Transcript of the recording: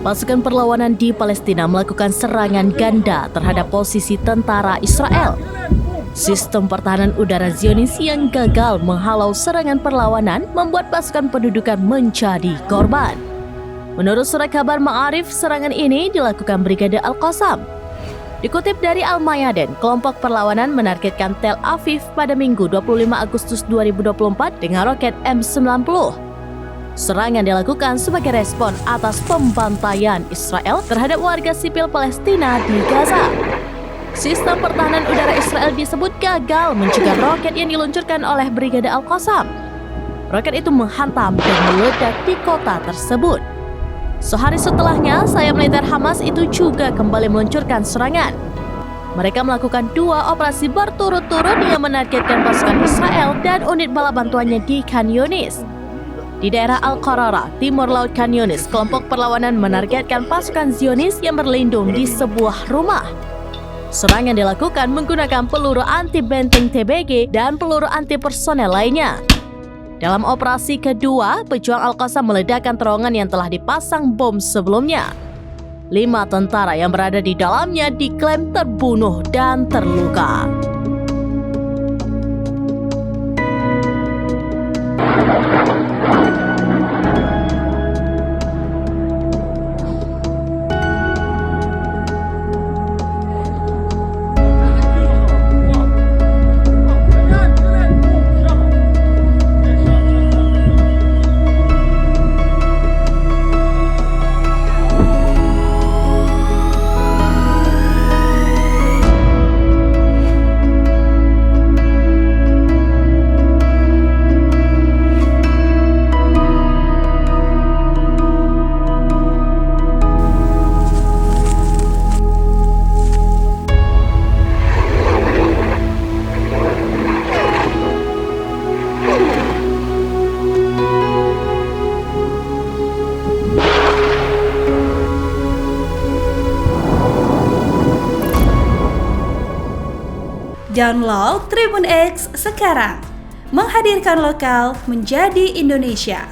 Pasukan perlawanan di Palestina melakukan serangan ganda terhadap posisi tentara Israel. Sistem pertahanan udara Zionis yang gagal menghalau serangan perlawanan membuat pasukan pendudukan menjadi korban. Menurut surat kabar Ma'arif, serangan ini dilakukan Brigade Al-Qassam. Dikutip dari Al-Mayadin, kelompok perlawanan menargetkan Tel Aviv pada Minggu 25 Agustus 2024 dengan roket M90. Serangan dilakukan sebagai respon atas pembantaian Israel terhadap warga sipil Palestina di Gaza. Sistem pertahanan udara Israel disebut gagal mencegah roket yang diluncurkan oleh Brigade Al-Qassam. Roket itu menghantam dan meledak di kota tersebut. Sehari setelahnya, sayap militer Hamas itu juga kembali meluncurkan serangan. Mereka melakukan 2 operasi berturut-turut yang menargetkan pasukan Israel dan unit bala bantuannya di Khan Yunis. Di daerah Al-Qarara, timur laut Khan Yunis, kelompok perlawanan menargetkan pasukan Zionis yang berlindung di sebuah rumah. Serangan dilakukan menggunakan peluru anti-benteng TBG dan peluru anti-personel lainnya. Dalam operasi kedua, pejuang Al-Qassam meledakkan terowongan yang telah dipasang bom sebelumnya. 5 tentara yang berada di dalamnya diklaim terbunuh dan terluka. Download Tribun X sekarang, menghadirkan lokal menjadi Indonesia.